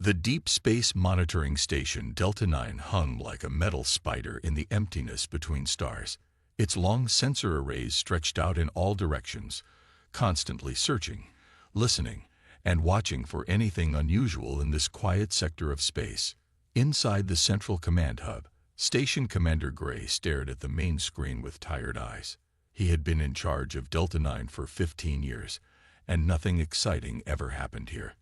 The Deep Space Monitoring Station Delta 9 hung like a metal spider in the emptiness between stars. Its long sensor arrays stretched out in all directions, constantly searching, listening, and watching for anything unusual in this quiet sector of space. Inside the central command hub, Station Commander Gray stared at the main screen with tired eyes. He had been in charge of Delta 9 for 15 years, and nothing exciting ever happened here.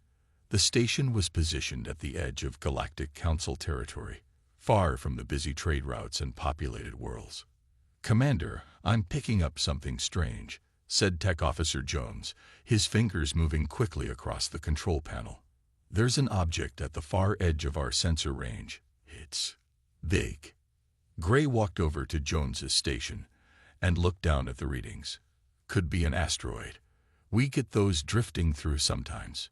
The station was positioned at the edge of Galactic Council territory, far from the busy trade routes and populated worlds. "Commander, I'm picking up something strange," said Tech Officer Jones, his fingers moving quickly across the control panel. "There's an object at the far edge of our sensor range. It's big." Gray walked over to Jones's station and looked down at the readings. "Could be an asteroid. We get those drifting through sometimes."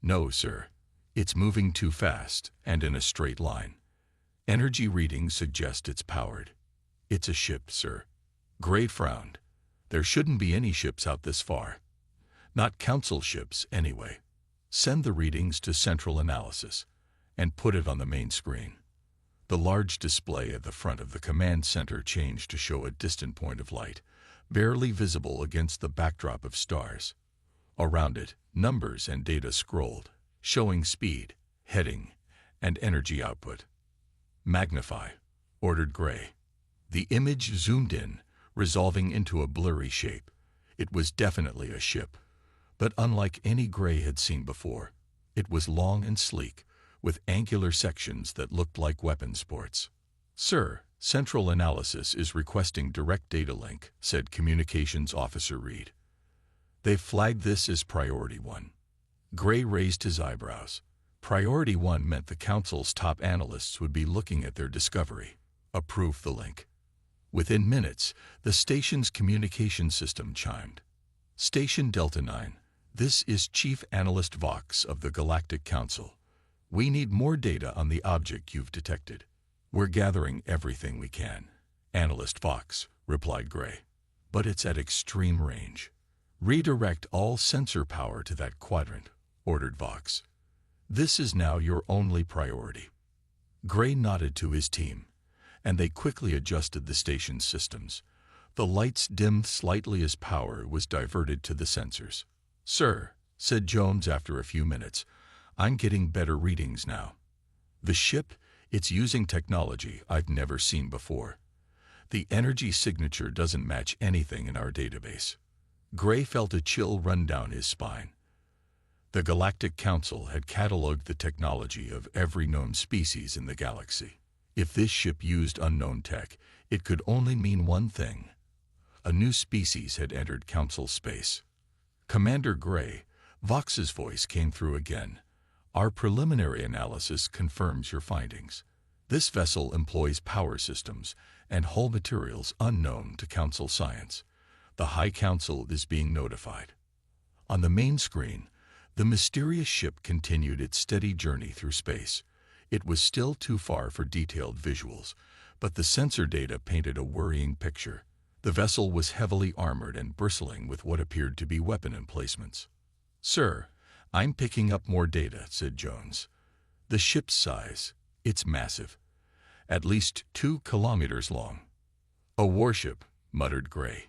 "No, sir. It's moving too fast and in a straight line. Energy readings suggest it's powered." "It's a ship, sir." Gray frowned. "There shouldn't be any ships out this far. Not Council ships, anyway. Send the readings to Central Analysis and put it on the main screen." The large display at the front of the command center changed to show a distant point of light, barely visible against the backdrop of stars. Around it, numbers and data scrolled, showing speed, heading, and energy output. "Magnify," ordered Gray. The image zoomed in, resolving into a blurry shape. It was definitely a ship, but unlike any Gray had seen before. It was long and sleek, with angular sections that looked like weapon ports. "Sir, Central Analysis is requesting direct data link," said Communications Officer Reed. "They've flagged this as Priority 1. Gray raised his eyebrows. Priority 1 meant the Council's top analysts would be looking at their discovery. "Approve the link." Within minutes, the station's communication system chimed. "Station Delta 9, this is Chief Analyst Vox of the Galactic Council. We need more data on the object you've detected." "We're gathering everything we can, Analyst Vox," replied Gray. "But it's at extreme range. Redirect all sensor power to that quadrant," ordered Vox. "This is now your only priority." Gray nodded to his team, and they quickly adjusted the station's systems. The lights dimmed slightly as power was diverted to the sensors. "Sir," said Jones after a few minutes, "I'm getting better readings now. The ship, it's using technology I've never seen before. The energy signature doesn't match anything in our database." Gray felt a chill run down his spine. The Galactic Council had cataloged the technology of every known species in the galaxy. If this ship used unknown tech, it could only mean one thing. A new species had entered Council space. "Commander Gray," Vox's voice came through again. "Our preliminary analysis confirms your findings. This vessel employs power systems and hull materials unknown to Council science. The High Council is being notified." On the main screen, the mysterious ship continued its steady journey through space. It was still too far for detailed visuals, but the sensor data painted a worrying picture. The vessel was heavily armored and bristling with what appeared to be weapon emplacements. "Sir, I'm picking up more data," said Jones. "The ship's size, it's massive. At least 2 kilometers long." "A warship," muttered Gray.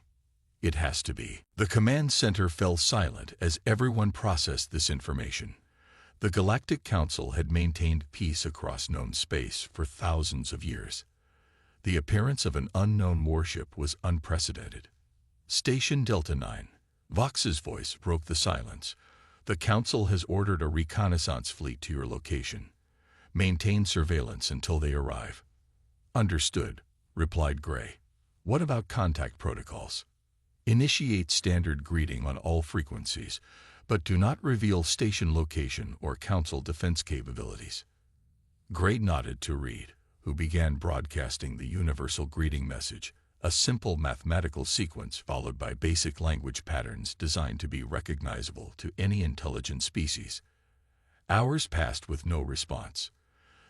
"It has to be." The command center fell silent as everyone processed this information. The Galactic Council had maintained peace across known space for thousands of years. The appearance of an unknown warship was unprecedented. "Station Delta 9. Vox's voice broke the silence. "The Council has ordered a reconnaissance fleet to your location. Maintain surveillance until they arrive." "Understood," replied Gray. "What about contact protocols?" "Initiate standard greeting on all frequencies, but do not reveal station location or Council defense capabilities." Gray nodded to Reed, who began broadcasting the universal greeting message, a simple mathematical sequence followed by basic language patterns designed to be recognizable to any intelligent species. Hours passed with no response.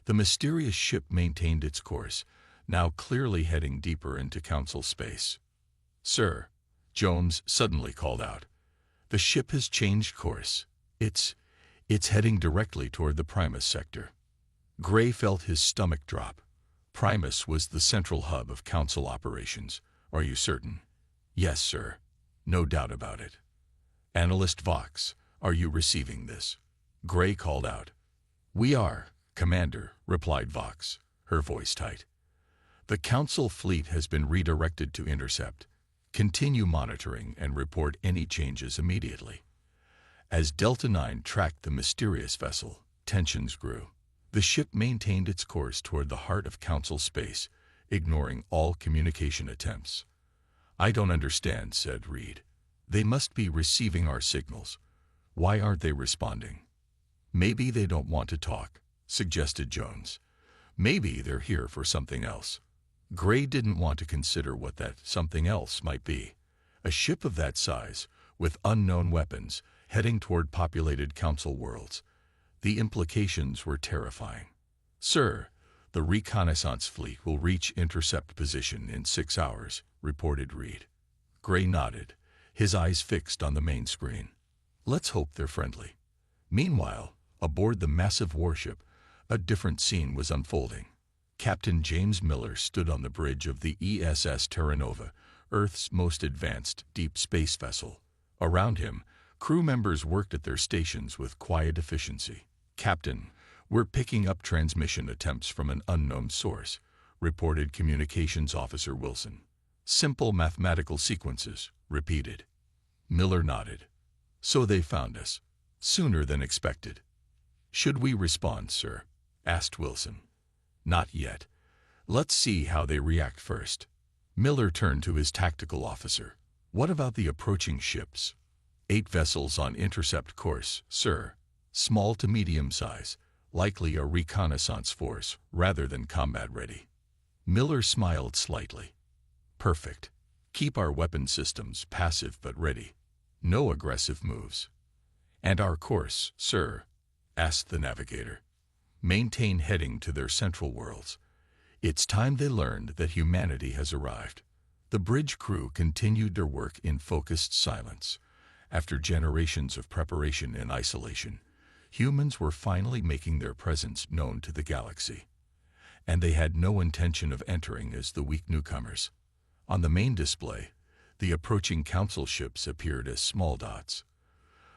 The mysterious ship maintained its course, now clearly heading deeper into Council space. "Sir," Jones suddenly called out, "the ship has changed course. It's It's heading directly toward the Primus sector. Gray felt his stomach drop. Primus was the central hub of Council operations. Are you certain? Yes, sir. No doubt about it. Analyst Vox, are you receiving this? Gray called out. We are, Commander, replied Vox, her voice tight. The Council fleet has been redirected to intercept. Continue monitoring and report any changes immediately. As Delta 9 tracked the mysterious vessel, tensions grew. The ship maintained its course toward the heart of Council space, ignoring all communication attempts. I don't understand, said Reed. They must be receiving our signals. Why aren't they responding? Maybe they don't want to talk, suggested Jones. Maybe they're here for something else. Gray didn't want to consider what that something else might be. A ship of that size, with unknown weapons, heading toward populated Council worlds. The implications were terrifying. Sir, the reconnaissance fleet will reach intercept position in 6 hours, reported Reed. Gray nodded, his eyes fixed on the main screen. Let's hope they're friendly. Meanwhile, aboard the massive warship, a different scene was unfolding. Captain James Miller stood on the bridge of the ESS Terra Nova, Earth's most advanced deep space vessel. Around him, crew members worked at their stations with quiet efficiency. Captain, we're picking up transmission attempts from an unknown source, reported Communications Officer Wilson. Simple mathematical sequences, repeated. Miller nodded. So they found us. Sooner than expected. Should we respond, sir? Asked Wilson. Not yet. Let's see how they react first. Miller turned to his tactical officer. What about the approaching ships? 8 vessels on intercept course, sir. Small to medium size, likely a reconnaissance force rather than combat ready. Miller smiled slightly. Perfect. Keep our weapon systems passive but ready. No aggressive moves. And our course, sir? Asked the navigator. Maintain heading to their central worlds. It's time they learned that humanity has arrived. The bridge crew continued their work in focused silence. After generations of preparation and isolation, humans were finally making their presence known to the galaxy. And they had no intention of entering as the weak newcomers. On the main display, the approaching Council ships appeared as small dots.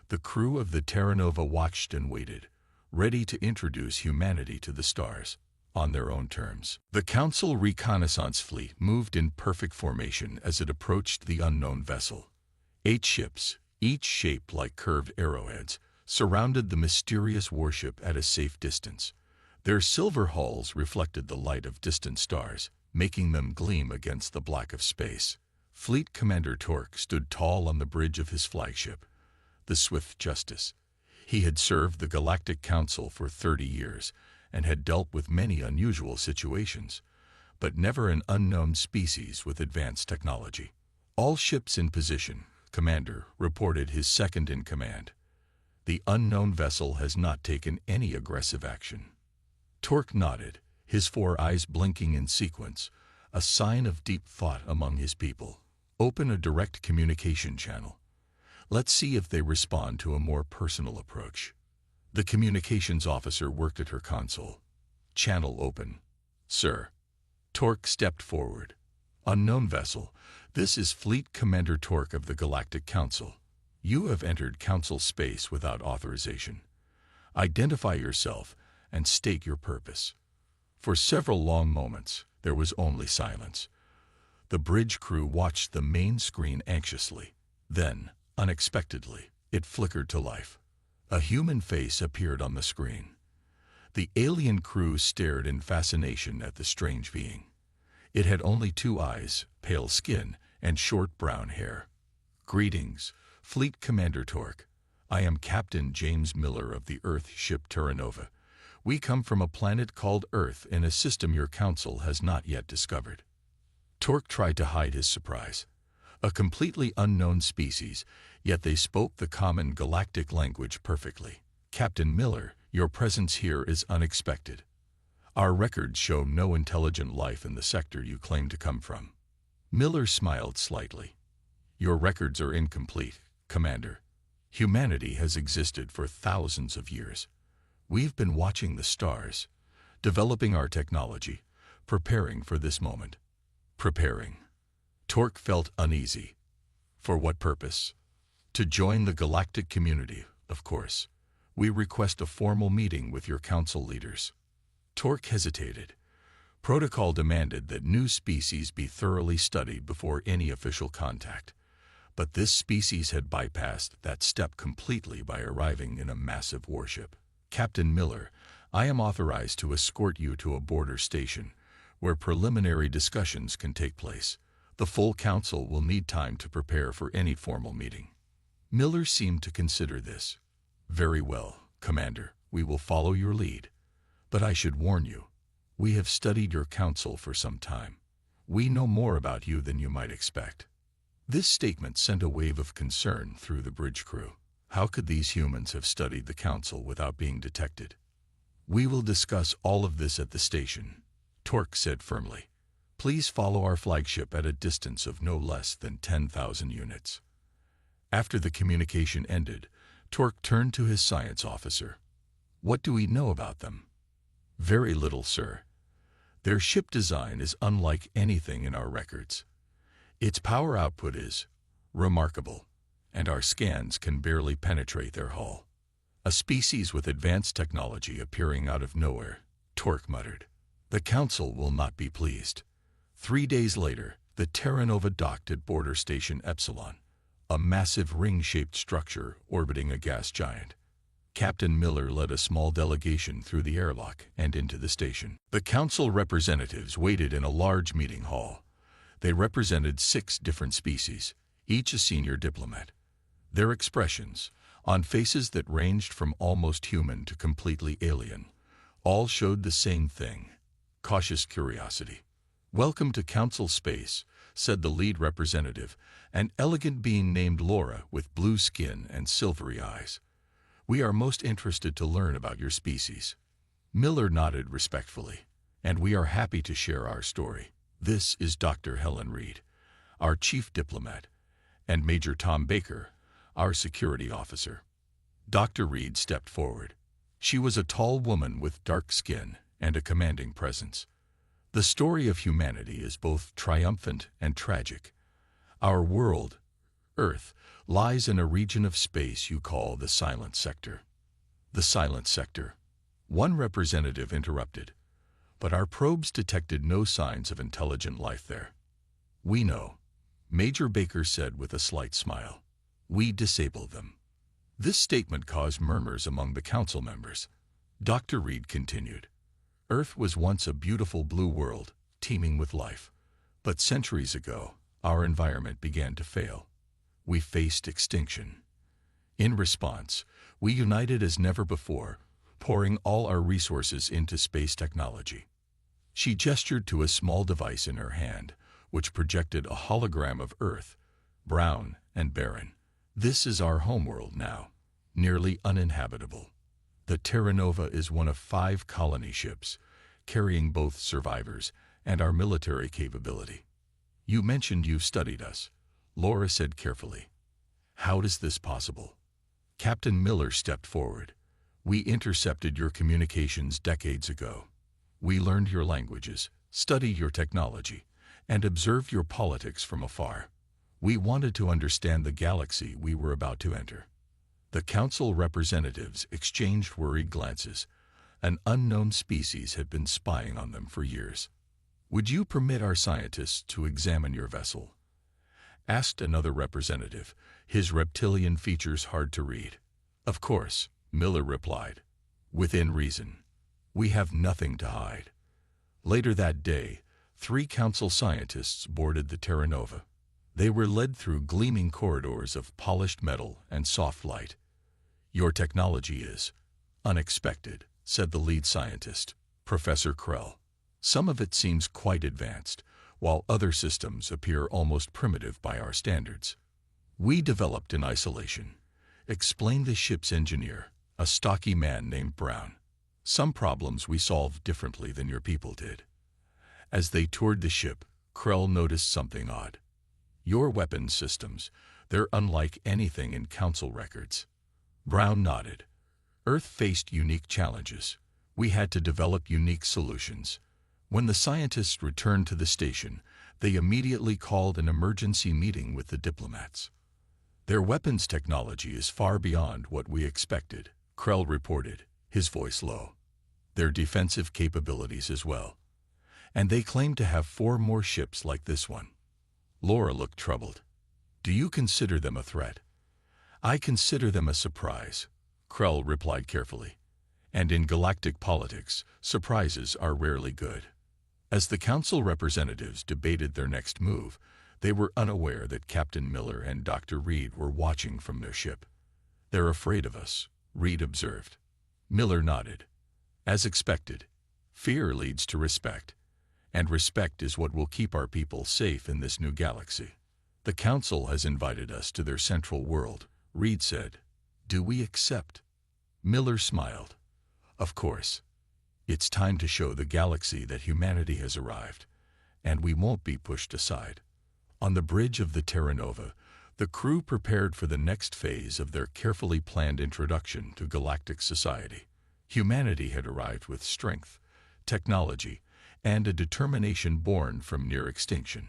The crew of the Terra Nova watched and waited, ready to introduce humanity to the stars, on their own terms. The Council reconnaissance fleet moved in perfect formation as it approached the unknown vessel. 8 ships, each shaped like curved arrowheads, surrounded the mysterious warship at a safe distance. Their silver hulls reflected the light of distant stars, making them gleam against the black of space. Fleet Commander Torque stood tall on the bridge of his flagship, the Swift Justice. He had served the Galactic Council for 30 years and had dealt with many unusual situations, but never an unknown species with advanced technology. All ships in position, Commander, reported his second-in-command. The unknown vessel has not taken any aggressive action. Torque nodded, his 4 eyes blinking in sequence, a sign of deep thought among his people. Open a direct communication channel. Let's see if they respond to a more personal approach. The communications officer worked at her console. Channel open. Sir. Torque stepped forward. Unknown vessel, this is Fleet Commander Torque of the Galactic Council. You have entered Council space without authorization. Identify yourself and state your purpose. For several long moments, there was only silence. The bridge crew watched the main screen anxiously. Then, unexpectedly, it flickered to life. A human face appeared on the screen. The alien crew stared in fascination at the strange being. It had only 2 eyes, pale skin, and short brown hair. Greetings, Fleet Commander Torque. I am Captain James Miller of the Earth ship Terra Nova. We come from a planet called Earth in a system your council has not yet discovered. Torque tried to hide his surprise. A completely unknown species, yet they spoke the common galactic language perfectly. Captain Miller, your presence here is unexpected. Our records show no intelligent life in the sector you claim to come from. Miller smiled slightly. Your records are incomplete, Commander. Humanity has existed for thousands of years. We've been watching the stars, developing our technology, preparing for this moment. Preparing. Torque felt uneasy. For what purpose? To join the galactic community, of course. We request a formal meeting with your council leaders. Torque hesitated. Protocol demanded that new species be thoroughly studied before any official contact. But this species had bypassed that step completely by arriving in a massive warship. Captain Miller, I am authorized to escort you to a border station, where preliminary discussions can take place. The full council will need time to prepare for any formal meeting. Miller seemed to consider this. Very well, Commander, we will follow your lead. But I should warn you, we have studied your council for some time. We know more about you than you might expect. This statement sent a wave of concern through the bridge crew. How could these humans have studied the council without being detected? We will discuss all of this at the station, Torque said firmly. Please follow our flagship at a distance of no less than 10,000 units. After the communication ended, Torque turned to his science officer. What do we know about them? Very little, sir. Their ship design is unlike anything in our records. Its power output is remarkable, and our scans can barely penetrate their hull. A species with advanced technology appearing out of nowhere, Torque muttered. The council will not be pleased. 3 days later, the Terra Nova docked at Border Station Epsilon, a massive ring-shaped structure orbiting a gas giant. Captain Miller led a small delegation through the airlock and into the station. The council representatives waited in a large meeting hall. They represented 6 different species, each a senior diplomat. Their expressions, on faces that ranged from almost human to completely alien, all showed the same thing: cautious curiosity. Welcome to Council Space, said the lead representative, an elegant being named Laura with blue skin and silvery eyes. We are most interested to learn about your species. Miller nodded respectfully, and we are happy to share our story. This is Dr. Helen Reed, our chief diplomat, and Major Tom Baker, our security officer. Dr. Reed stepped forward. She was a tall woman with dark skin and a commanding presence. The story of humanity is both triumphant and tragic. Our world, Earth, lies in a region of space you call the silent sector. The silent sector. One representative interrupted. But our probes detected no signs of intelligent life there. We know, Major Baker said with a slight smile. We disabled them. This statement caused murmurs among the council members. Dr. Reed continued. Earth was once a beautiful blue world, teeming with life. But centuries ago, our environment began to fail. We faced extinction. In response, we united as never before, pouring all our resources into space technology. She gestured to a small device in her hand, which projected a hologram of Earth, brown and barren. This is our homeworld now, nearly uninhabitable. The Terra Nova is one of 5 colony ships, carrying both survivors and our military capability. You mentioned you've studied us, Laura said carefully. How is this possible? Captain Miller stepped forward. We intercepted your communications decades ago. We learned your languages, studied your technology, and observed your politics from afar. We wanted to understand the galaxy we were about to enter. The council representatives exchanged worried glances. An unknown species had been spying on them for years. Would you permit our scientists to examine your vessel? Asked another representative, his reptilian features hard to read. Of course, Miller replied. Within reason. We have nothing to hide. Later that day, 3 council scientists boarded the Terra Nova. They were led through gleaming corridors of polished metal and soft light. Your technology is unexpected, said the lead scientist, Professor Krell. Some of it seems quite advanced, while other systems appear almost primitive by our standards. We developed in isolation, explained the ship's engineer, a stocky man named Brown. Some problems we solved differently than your people did. As they toured the ship, Krell noticed something odd. Your weapons systems, They're unlike anything in Council records. Brown nodded. Earth faced unique challenges. We had to develop unique solutions. When the scientists returned to the station, they immediately called an emergency meeting with the diplomats. Their weapons technology is far beyond what we expected, Krell reported, his voice low. Their defensive capabilities as well. And they claim to have 4 more ships like this one. Laura looked troubled. Do you consider them a threat? I consider them a surprise, Krell replied carefully. And in galactic politics, surprises are rarely good. As the Council representatives debated their next move, they were unaware that Captain Miller and Dr. Reed were watching from their ship. They're afraid of us, Reed observed. Miller nodded. As expected, fear leads to respect, and respect is what will keep our people safe in this new galaxy. The Council has invited us to their central world, Reed said. Do we accept? Miller smiled. Of course. It's time to show the galaxy that humanity has arrived, and we won't be pushed aside. On the bridge of the Terra Nova, the crew prepared for the next phase of their carefully planned introduction to galactic society. Humanity had arrived with strength, technology, and a determination born from near extinction.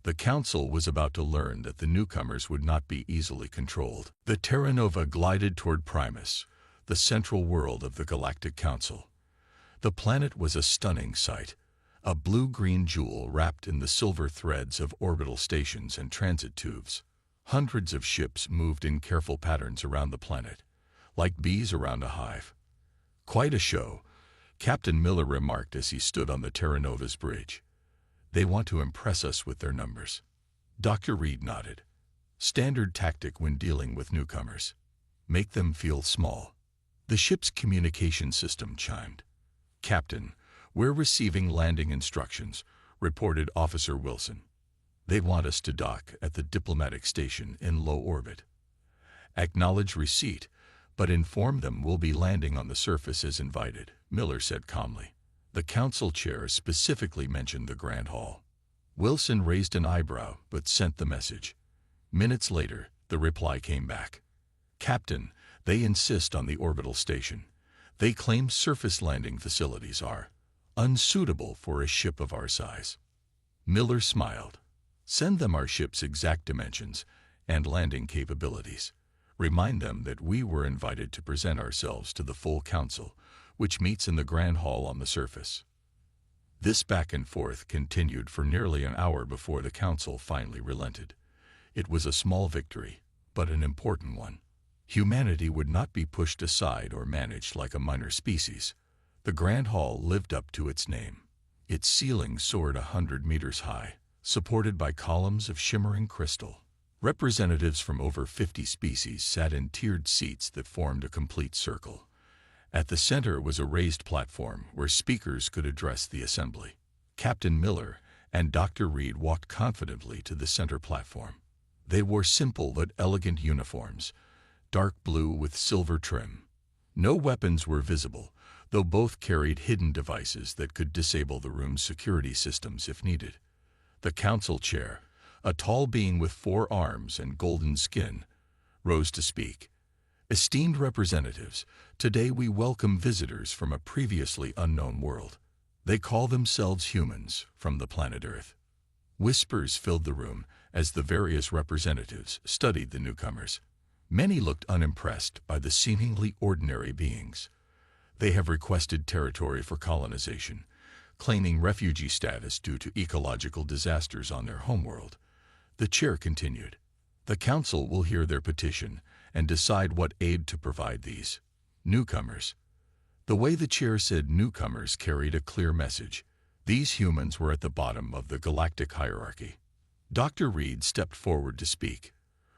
The Council was about to learn that the newcomers would not be easily controlled. The Terra Nova glided toward Primus, the central world of the Galactic Council. The planet was a stunning sight, a blue-green jewel wrapped in the silver threads of orbital stations and transit tubes. Hundreds of ships moved in careful patterns around the planet, like bees around a hive. Quite a show, Captain Miller remarked as he stood on the Terra Nova's bridge. They want to impress us with their numbers. Dr. Reed nodded. Standard tactic when dealing with newcomers. Make them feel small. The ship's communication system chimed. Captain, we're receiving landing instructions, reported Officer Wilson. They want us to dock at the diplomatic station in low orbit. Acknowledge receipt, but inform them we'll be landing on the surface as invited, Miller said calmly. The Council chair specifically mentioned the Grand Hall. Wilson raised an eyebrow but sent the message. Minutes later, the reply came back. Captain, they insist on the orbital station. They claim surface landing facilities are unsuitable for a ship of our size. Miller smiled. Send them our ship's exact dimensions and landing capabilities. Remind them that we were invited to present ourselves to the full Council, which meets in the Grand Hall on the surface. This back and forth continued for nearly an hour before the Council finally relented. It was a small victory, but an important one. Humanity would not be pushed aside or managed like a minor species. The Grand Hall lived up to its name. Its ceiling soared 100 meters high, supported by columns of shimmering crystal. Representatives from over 50 species sat in tiered seats that formed a complete circle. At the center was a raised platform where speakers could address the assembly. Captain Miller and Dr. Reed walked confidently to the center platform. They wore simple but elegant uniforms, dark blue with silver trim. No weapons were visible, though both carried hidden devices that could disable the room's security systems if needed. The Council chair, a tall being with 4 arms and golden skin, rose to speak. Esteemed representatives, today we welcome visitors from a previously unknown world. They call themselves humans from the planet Earth. Whispers filled the room as the various representatives studied the newcomers. Many looked unimpressed by the seemingly ordinary beings. They have requested territory for colonization, claiming refugee status due to ecological disasters on their homeworld. The chair continued. The Council will hear their petition and decide what aid to provide these newcomers. The way the chair said newcomers carried a clear message. These humans were at the bottom of the galactic hierarchy. Dr. Reed stepped forward to speak.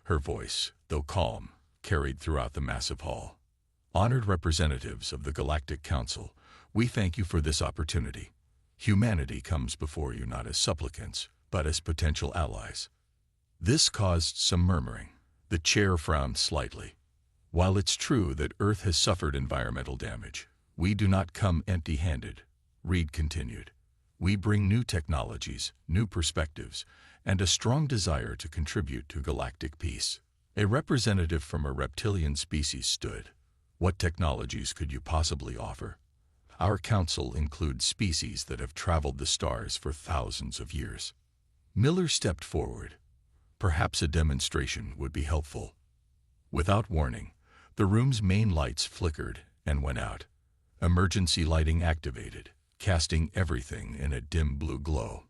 Her voice, though calm, carried throughout the massive hall. Honored representatives of the Galactic Council, we thank you for this opportunity. Humanity comes before you not as supplicants, but as potential allies. This caused some murmuring. The chair frowned slightly. While it's true that Earth has suffered environmental damage, we do not come empty-handed, Reed continued. We bring new technologies, new perspectives, and a strong desire to contribute to galactic peace. A representative from a reptilian species stood. What technologies could you possibly offer? Our council includes species that have traveled the stars for thousands of years. Miller stepped forward. Perhaps a demonstration would be helpful. Without warning, the room's main lights flickered and went out. Emergency lighting activated, casting everything in a dim blue glow.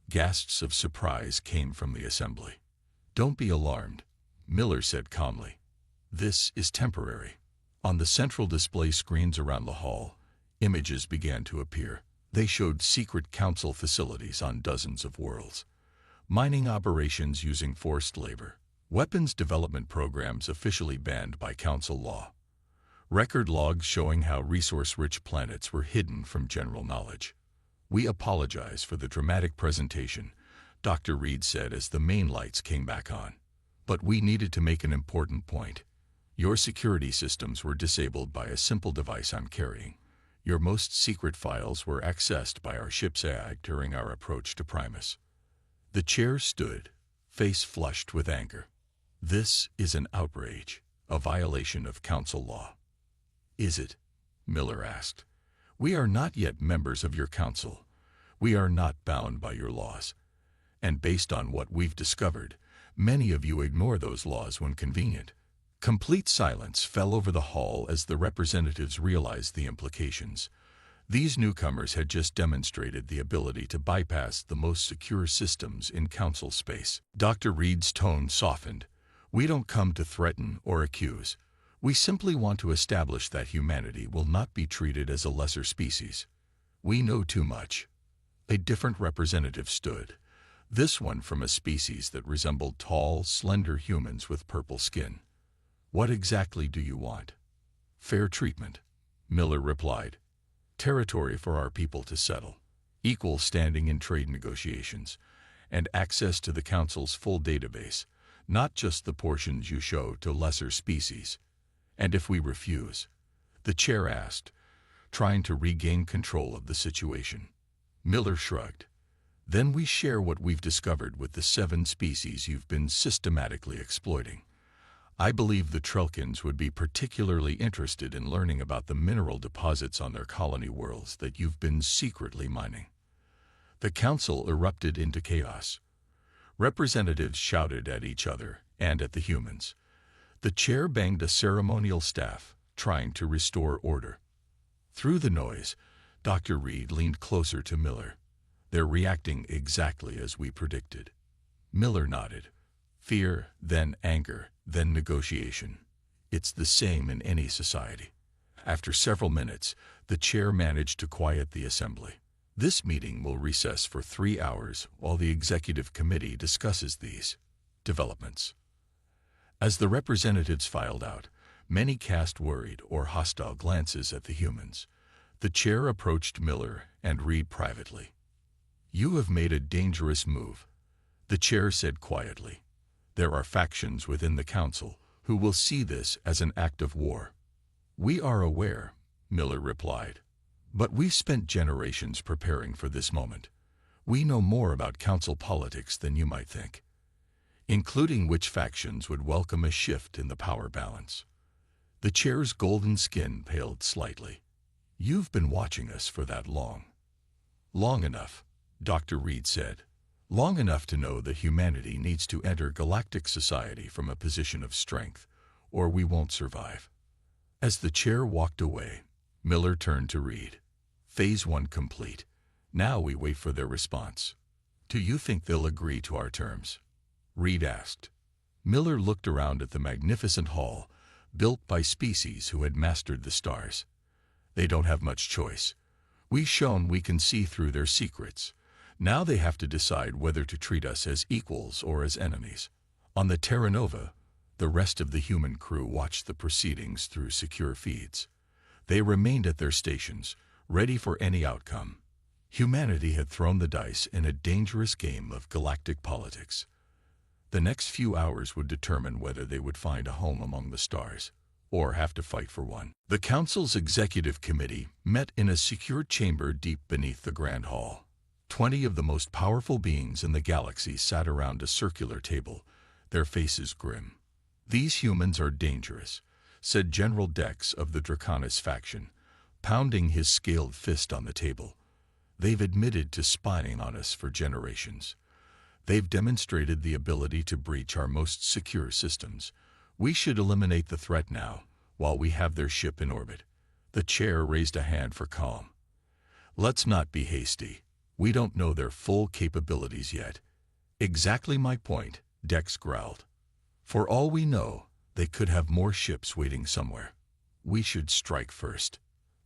Gasps of surprise came from the assembly. "Don't be alarmed," Miller said calmly. "This is temporary." On the central display screens around the hall, images began to appear. They showed secret council facilities on dozens of worlds, mining operations using forced labor, weapons development programs officially banned by council law, record logs showing how resource-rich planets were hidden from general knowledge. "We apologize for the dramatic presentation," Dr. Reed said as the main lights came back on. "But we needed to make an important point. Your security systems were disabled by a simple device I'm carrying. Your most secret files were accessed by our ship's AI during our approach to Primus." The chair stood, face flushed with anger. "This is an outrage, a violation of council law." "Is it?" Miller asked. "We are not yet members of your council. We are not bound by your laws. And based on what we've discovered, many of you ignore those laws when convenient." Complete silence fell over the hall as the representatives realized the implications. These newcomers had just demonstrated the ability to bypass the most secure systems in council space. Dr. Reed's tone softened. "We don't come to threaten or accuse. We simply want to establish that humanity will not be treated as a lesser species. We know too much." A different representative stood, this one from a species that resembled tall, slender humans with purple skin. "What exactly do you want?" "Fair treatment," Miller replied. "Territory for our people to settle, equal standing in trade negotiations, and access to the Council's full database, not just the portions you show to lesser species." "And if we refuse?" the chair asked, trying to regain control of the situation. Miller shrugged. "Then we share what we've discovered with the 7 species you've been systematically exploiting. I believe the Trelkins would be particularly interested in learning about the mineral deposits on their colony worlds that you've been secretly mining." The council erupted into chaos. Representatives shouted at each other and at the humans. The chair banged a ceremonial staff, trying to restore order. Through the noise, Dr. Reed leaned closer to Miller. "They're reacting exactly as we predicted." Miller nodded. "Fear, then anger, then negotiation. It's the same in any society." After several minutes, the chair managed to quiet the assembly. "This meeting will recess for 3 hours while the executive committee discusses these developments." As the representatives filed out, many cast worried or hostile glances at the humans. The chair approached Miller and Reed privately. "You have made a dangerous move," the chair said quietly. "There are factions within the council who will see this as an act of war." "We are aware," Miller replied. "But we've spent generations preparing for this moment. We know more about council politics than you might think, including which factions would welcome a shift in the power balance." The chair's golden skin paled slightly. "You've been watching us for that long." "Long enough," Dr. Reed said. "Long enough to know that humanity needs to enter galactic society from a position of strength, or we won't survive." As the chair walked away, Miller turned to Reed. "Phase 1 complete. Now we wait for their response." "Do you think they'll agree to our terms?" Reed asked. Miller looked around at the magnificent hall, built by species who had mastered the stars. "They don't have much choice. We've shown we can see through their secrets. Now they have to decide whether to treat us as equals or as enemies." On the Terra Nova, the rest of the human crew watched the proceedings through secure feeds. They remained at their stations, ready for any outcome. Humanity had thrown the dice in a dangerous game of galactic politics. The next few hours would determine whether they would find a home among the stars, or have to fight for one. The Council's Executive Committee met in a secure chamber deep beneath the Grand Hall. 20 of the most powerful beings in the galaxy sat around a circular table, their faces grim. "These humans are dangerous," said General Dex of the Draconis faction, pounding his scaled fist on the table. "They've admitted to spying on us for generations. They've demonstrated the ability to breach our most secure systems. We should eliminate the threat now, while we have their ship in orbit." The chair raised a hand for calm. "Let's not be hasty. We don't know their full capabilities yet." "Exactly my point," Dex growled. "For all we know, they could have more ships waiting somewhere. We should strike first."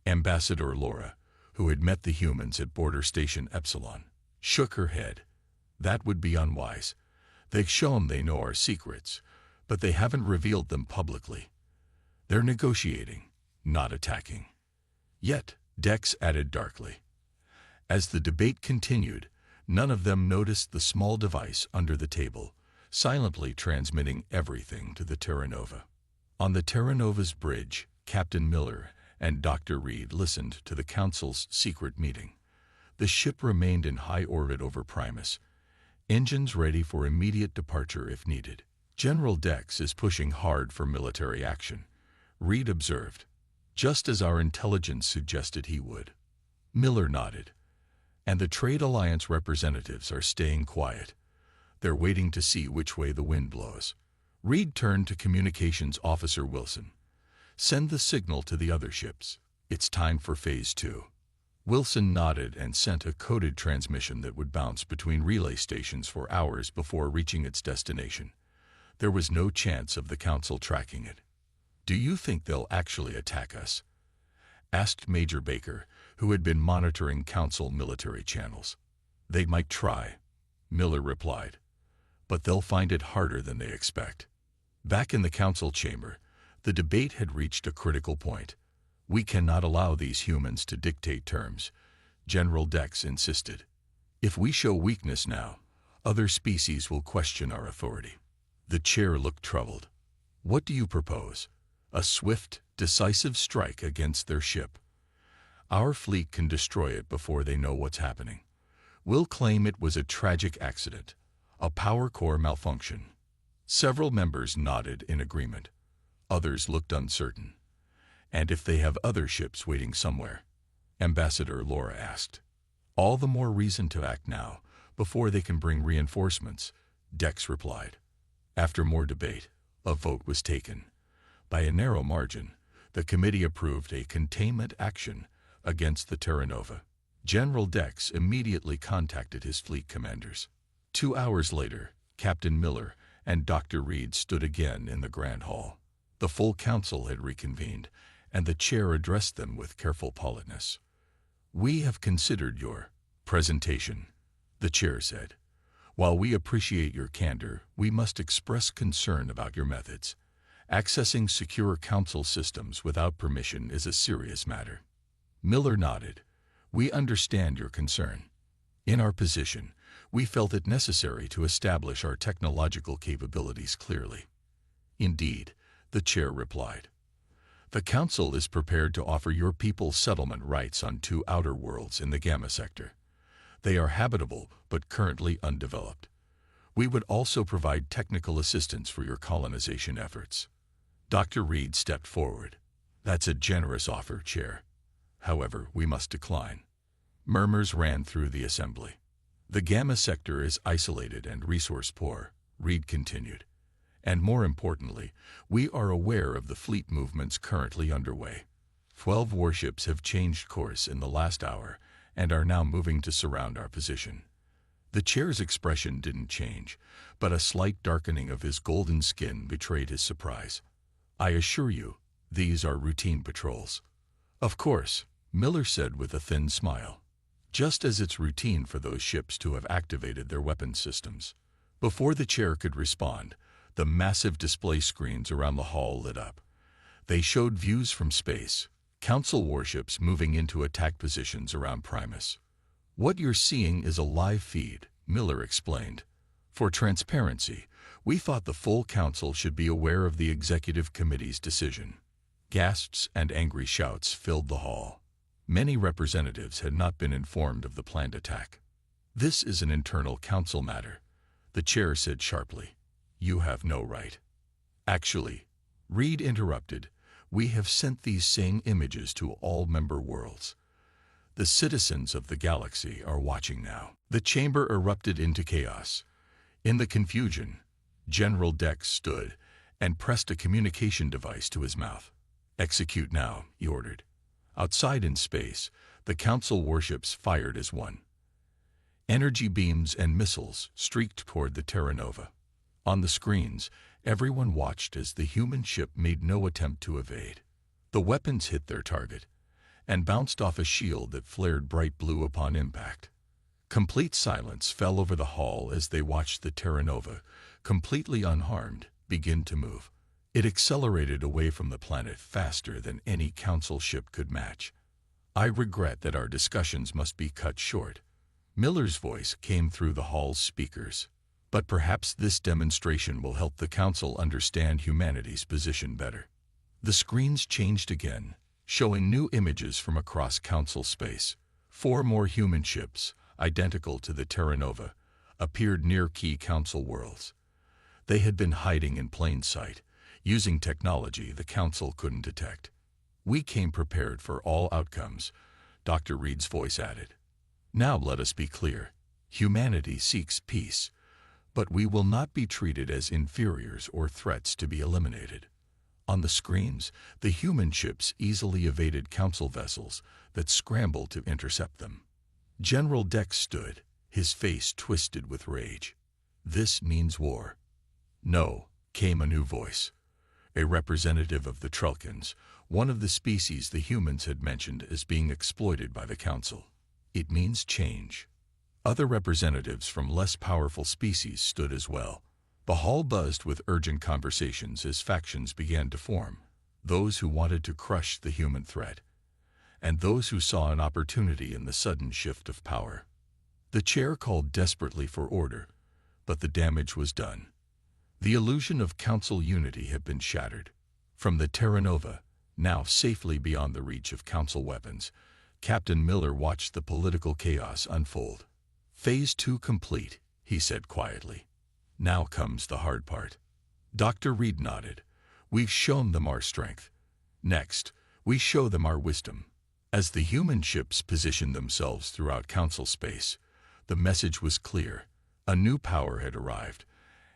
Ambassador Laura, who had met the humans at Border Station Epsilon, shook her head. "That would be unwise. They've shown they know our secrets, but they haven't revealed them publicly. They're negotiating, not attacking." "Yet," Dex added darkly. As the debate continued, none of them noticed the small device under the table, silently transmitting everything to the Terra Nova. On the Terra Nova's bridge, Captain Miller and Dr. Reed listened to the Council's secret meeting. The ship remained in high orbit over Primus, engines ready for immediate departure if needed. "General Dex is pushing hard for military action," Reed observed, "just as our intelligence suggested he would." Miller nodded. "And the Trade Alliance representatives are staying quiet. They're waiting to see which way the wind blows." Reed turned to Communications Officer Wilson. "Send the signal to the other ships. It's time for Phase 2. Wilson nodded and sent a coded transmission that would bounce between relay stations for hours before reaching its destination. There was no chance of the Council tracking it. "Do you think they'll actually attack us?" asked Major Baker, who had been monitoring Council military channels. "They might try," Miller replied, "but they'll find it harder than they expect." Back in the Council chamber, the debate had reached a critical point. "We cannot allow these humans to dictate terms," General Dex insisted. "If we show weakness now, other species will question our authority." The chair looked troubled. "What do you propose? A swift, decisive strike against their ship? Our fleet can destroy it before they know what's happening. We'll claim it was a tragic accident, a power core malfunction." Several members nodded in agreement. Others looked uncertain. "And if they have other ships waiting somewhere?" Ambassador Laura asked. "All the more reason to act now, before they can bring reinforcements," Dex replied. After more debate, a vote was taken. By a narrow margin, the committee approved a containment action against the Terra Nova. General Dex immediately contacted his fleet commanders. 2 hours later, Captain Miller and Dr. Reed stood again in the Grand Hall. The full council had reconvened, and the chair addressed them with careful politeness. "We have considered your presentation," the chair said. "While we appreciate your candor, we must express concern about your methods. Accessing secure council systems without permission is a serious matter." Miller nodded. "We understand your concern. In our position, we felt it necessary to establish our technological capabilities clearly." "Indeed," the chair replied. "The Council is prepared to offer your people settlement rights on 2 outer worlds in the Gamma sector. They are habitable but currently undeveloped. We would also provide technical assistance for your colonization efforts." Dr. Reed stepped forward. "That's a generous offer, Chair. However, we must decline." Murmurs ran through the assembly. "The Gamma sector is isolated and resource-poor," Reed continued. "And more importantly, we are aware of the fleet movements currently underway. 12 warships have changed course in the last hour and are now moving to surround our position." The chair's expression didn't change, but a slight darkening of his golden skin betrayed his surprise. "I assure you, these are routine patrols." "Of course," Miller said with a thin smile. "Just as it's routine for those ships to have activated their weapons systems." Before the chair could respond, the massive display screens around the hall lit up. They showed views from space, Council warships moving into attack positions around Primus. "What you're seeing is a live feed," Miller explained. "For transparency, we thought the full Council should be aware of the Executive Committee's decision." Gasps and angry shouts filled the hall. Many representatives had not been informed of the planned attack. This is an internal council matter, the chair said sharply. You have no right. Actually, Reed interrupted, we have sent these same images to all member worlds. The citizens of the galaxy are watching now. The chamber erupted into chaos. In the confusion, General Dex stood and pressed a communication device to his mouth. Execute now, he ordered. Outside in space, the Council warships fired as one. Energy beams and missiles streaked toward the Terra Nova. On the screens, everyone watched as the human ship made no attempt to evade. The weapons hit their target and bounced off a shield that flared bright blue upon impact. Complete silence fell over the hall as they watched the Terra Nova, completely unharmed, begin to move. It accelerated away from the planet faster than any Council ship could match. I regret that our discussions must be cut short. Miller's voice came through the hall's speakers. But perhaps this demonstration will help the Council understand humanity's position better. The screens changed again, showing new images from across Council space. 4 more human ships, identical to the Terra Nova, appeared near key Council worlds. They had been hiding in plain sight, using technology the Council couldn't detect. We came prepared for all outcomes, Dr. Reed's voice added. Now let us be clear. Humanity seeks peace, but we will not be treated as inferiors or threats to be eliminated. On the screens, the human ships easily evaded Council vessels that scrambled to intercept them. General Dex stood, his face twisted with rage. This means war. No, came a new voice. A representative of the Trelkins, one of the species the humans had mentioned as being exploited by the Council. It means change. Other representatives from less powerful species stood as well. The hall buzzed with urgent conversations as factions began to form, those who wanted to crush the human threat, and those who saw an opportunity in the sudden shift of power. The chair called desperately for order, but the damage was done. The illusion of Council unity had been shattered. From the Terra Nova, now safely beyond the reach of Council weapons, Captain Miller watched the political chaos unfold. Phase 2 complete, he said quietly. Now comes the hard part. Dr. Reed nodded. We've shown them our strength. Next, we show them our wisdom. As the human ships positioned themselves throughout Council space, the message was clear. A new power had arrived,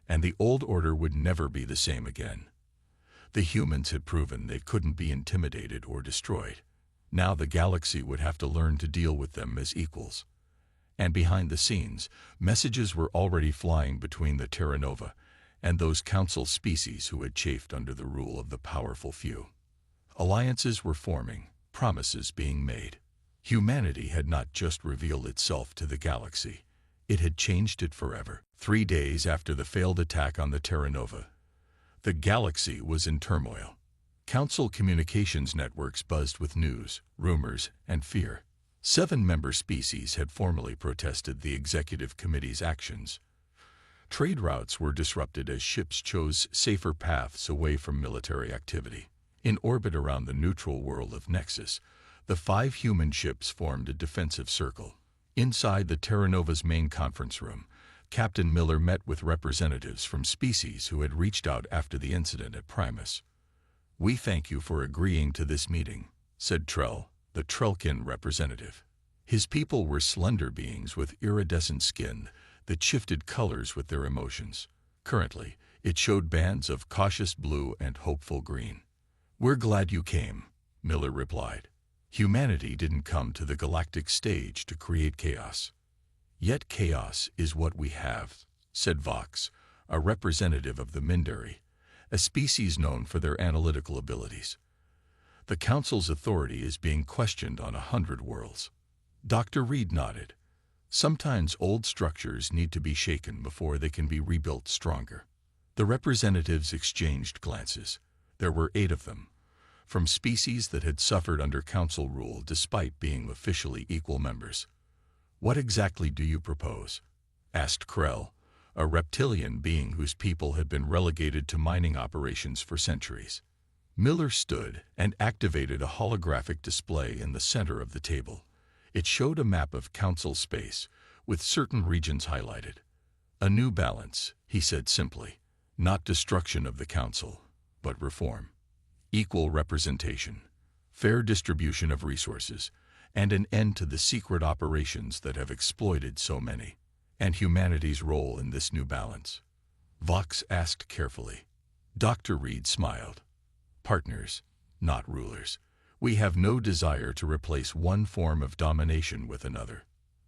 and the old order would never be the same again. The humans had proven they couldn't be intimidated or destroyed. Now the galaxy would have to learn to deal with them as equals. And behind the scenes, messages were already flying between the Terra Nova and those Council species who had chafed under the rule of the powerful few. Alliances were forming, promises being made. Humanity had not just revealed itself to the galaxy, it had changed it forever. 3 days after the failed attack on the Terra Nova, the galaxy was in turmoil. Council communications networks buzzed with news, rumors, and fear. 7 member species had formally protested the Executive Committee's actions. Trade routes were disrupted as ships chose safer paths away from military activity. In orbit around the neutral world of Nexus, the 5 human ships formed a defensive circle. Inside the Terra Nova's main conference room, Captain Miller met with representatives from species who had reached out after the incident at Primus. We thank you for agreeing to this meeting, said Trell, the Trelkin representative. His people were slender beings with iridescent skin that shifted colors with their emotions. Currently, it showed bands of cautious blue and hopeful green. We're glad you came, Miller replied. Humanity didn't come to the galactic stage to create chaos. Yet chaos is what we have, said Vox, a representative of the Mindari, a species known for their analytical abilities. The Council's authority is being questioned on 100 worlds. Dr. Reed nodded. Sometimes old structures need to be shaken before they can be rebuilt stronger. The representatives exchanged glances. There were 8 of them, from species that had suffered under Council rule despite being officially equal members. What exactly do you propose? Asked Krell, a reptilian being whose people had been relegated to mining operations for centuries. Miller stood and activated a holographic display in the center of the table. It showed a map of Council space, with certain regions highlighted. A new balance, he said simply. Not destruction of the Council, but reform. Equal representation, fair distribution of resources, and an end to the secret operations that have exploited so many. And humanity's role in this new balance? Vox asked carefully. Dr. Reed smiled. Partners, not rulers. We have no desire to replace one form of domination with another.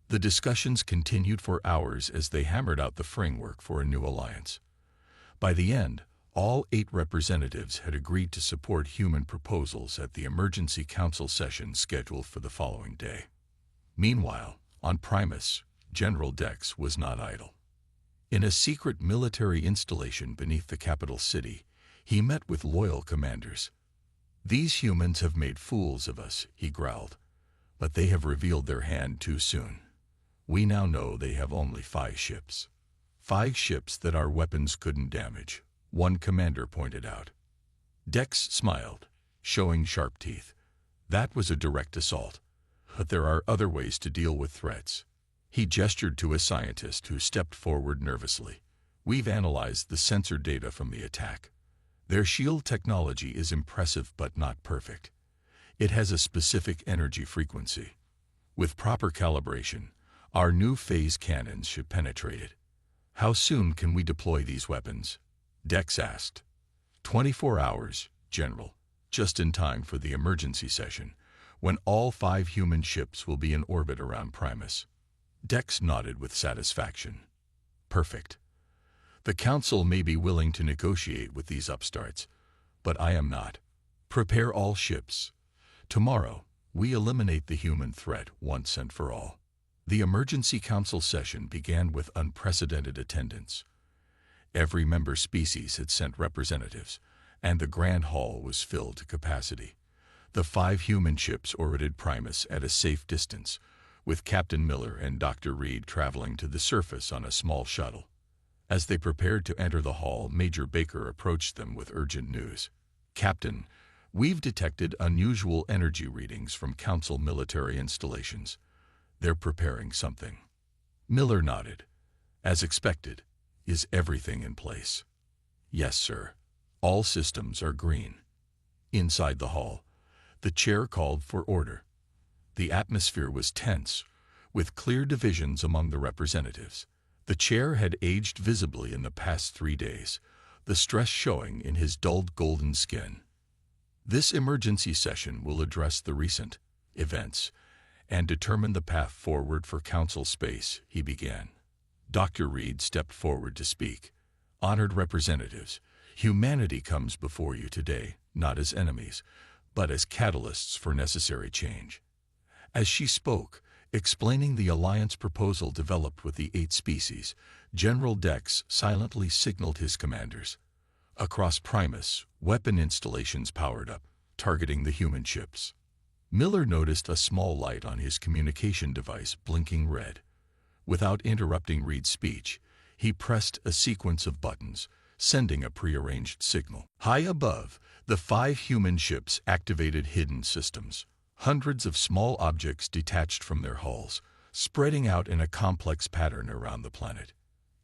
The discussions continued for hours as they hammered out the framework for a new alliance. By the end, all 8 representatives had agreed to support human proposals at the Emergency Council session scheduled for the following day. Meanwhile, on Primus, General Dex was not idle. In a secret military installation beneath the capital city, he met with loyal commanders. These humans have made fools of us, he growled, but they have revealed their hand too soon. We now know they have only 5 ships. 5 ships that our weapons couldn't damage, one commander pointed out. Dex smiled, showing sharp teeth. That was a direct assault, but there are other ways to deal with threats. He gestured to a scientist who stepped forward nervously. We've analyzed the sensor data from the attack. Their shield technology is impressive but not perfect. It has a specific energy frequency. With proper calibration, our new phase cannons should penetrate it. How soon can we deploy these weapons? Dex asked. 24 hours, General, just in time for the emergency session, when all 5 human ships will be in orbit around Primus. Dex nodded with satisfaction. Perfect. The Council may be willing to negotiate with these upstarts, but I am not. Prepare all ships. Tomorrow, we eliminate the human threat once and for all. The Emergency Council session began with unprecedented attendance. Every member species had sent representatives, and the Grand Hall was filled to capacity. The 5 human ships orbited Primus at a safe distance, with Captain Miller and Dr. Reed traveling to the surface on a small shuttle. As they prepared to enter the hall, Major Baker approached them with urgent news. Captain, we've detected unusual energy readings from Council military installations. They're preparing something. Miller nodded. As expected, is everything in place? Yes, sir. All systems are green. Inside the hall, the chair called for order. The atmosphere was tense, with clear divisions among the representatives. The chair had aged visibly in the past 3 days, the stress showing in his dulled golden skin. This emergency session will address the recent events and determine the path forward for Council space, he began. Dr. Reed stepped forward to speak. Honored representatives, humanity comes before you today, not as enemies, but as catalysts for necessary change. As she spoke, explaining the alliance proposal developed with the 8 species, General Dex silently signaled his commanders. Across Primus, weapon installations powered up, targeting the human ships. Miller noticed a small light on his communication device blinking red. Without interrupting Reed's speech, he pressed a sequence of buttons, sending a prearranged signal. High above, the 5 human ships activated hidden systems. Hundreds of small objects detached from their hulls, spreading out in a complex pattern around the planet.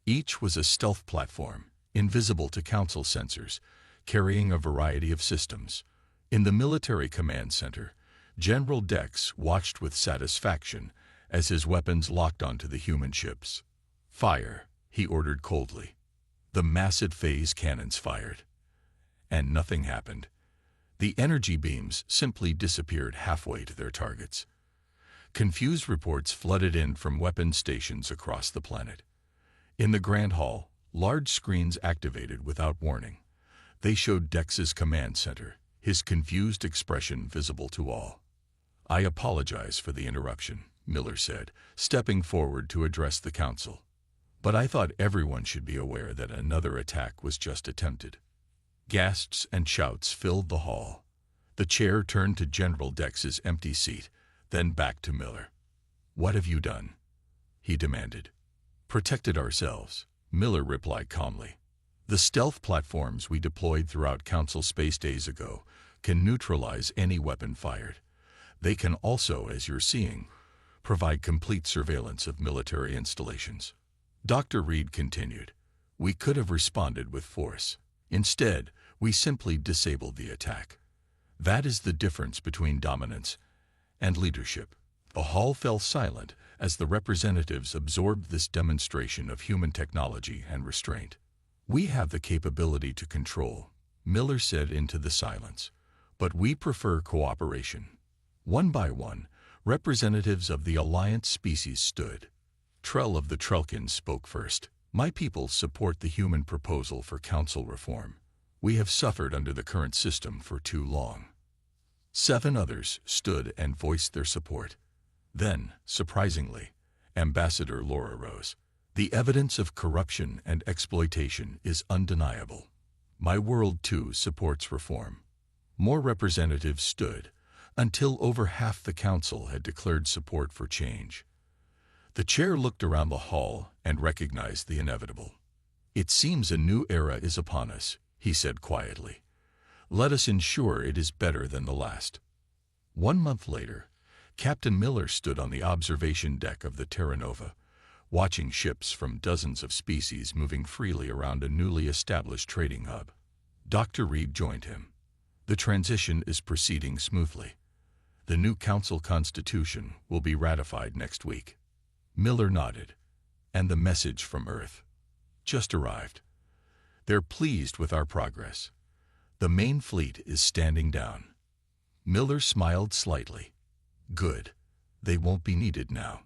Each was a stealth platform, invisible to Council sensors, carrying a variety of systems. In the military command center, General Dex watched with satisfaction as his weapons locked onto the human ships. Fire, he ordered coldly. The massive phase cannons fired. And nothing happened. The energy beams simply disappeared halfway to their targets. Confused reports flooded in from weapon stations across the planet. In the Grand Hall, large screens activated without warning. They showed Dex's command center, his confused expression visible to all. I apologize for the interruption, Miller said, stepping forward to address the Council. But I thought everyone should be aware that another attack was just attempted. Gasps and shouts filled the hall. The chair turned to General Dex's empty seat, then back to Miller. What have you done? He demanded. Protected ourselves, Miller replied calmly. The stealth platforms we deployed throughout Council space days ago can neutralize any weapon fired. They can also, as you're seeing, provide complete surveillance of military installations. Dr. Reed continued, "We could have responded with force. Instead, we simply disabled the attack. That is the difference between dominance and leadership." The hall fell silent as the representatives absorbed this demonstration of human technology and restraint. "We have the capability to control," Miller said into the silence, "but we prefer cooperation." One by one, representatives of the Alliance species stood. Trell of the Trelkins spoke first. "My people support the human proposal for council reform. We have suffered under the current system for too long." 7 others stood and voiced their support. Then, surprisingly, Ambassador Laura rose. "The evidence of corruption and exploitation is undeniable. My world, too, supports reform." More representatives stood, until over half the council had declared support for change. The chair looked around the hall and recognized the inevitable. "It seems a new era is upon us," he said quietly. "Let us ensure it is better than the last." 1 month later, Captain Miller stood on the observation deck of the Terra Nova, watching ships from dozens of species moving freely around a newly established trading hub. Dr. Reed joined him. "The transition is proceeding smoothly. The new council constitution will be ratified next week." Miller nodded. "And the message from Earth just arrived. They're pleased with our progress. The main fleet is standing down." Miller smiled slightly. "Good. They won't be needed now."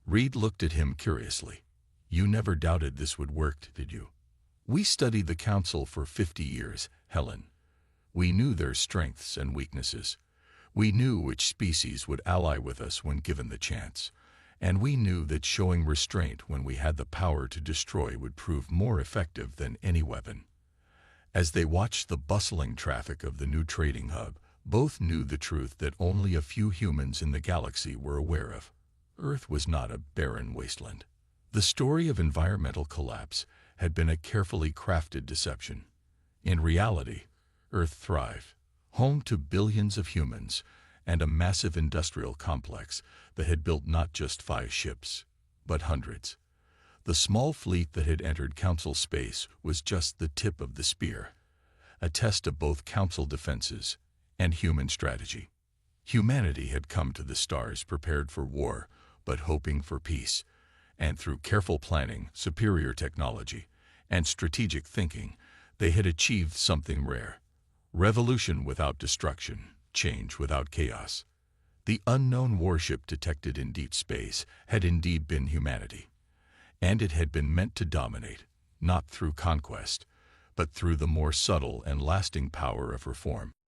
Reed looked at him curiously. "You never doubted this would work, did you?" "We studied the Council for 50 years, Helen. We knew their strengths and weaknesses. We knew which species would ally with us when given the chance. And we knew that showing restraint when we had the power to destroy would prove more effective than any weapon." As they watched the bustling traffic of the new trading hub, both knew the truth that only a few humans in the galaxy were aware of. Earth was not a barren wasteland. The story of environmental collapse had been a carefully crafted deception. In reality, Earth thrived, home to billions of humans and a massive industrial complex that had built not just 5 ships, but hundreds. The small fleet that had entered Council space was just the tip of the spear, a test of both Council defenses and human strategy. Humanity had come to the stars prepared for war, but hoping for peace. And through careful planning, superior technology, and strategic thinking, they had achieved something rare. Revolution without destruction, change without chaos. The unknown warship detected in deep space had indeed been humanity. And it had been meant to dominate, not through conquest, but through the more subtle and lasting power of reform.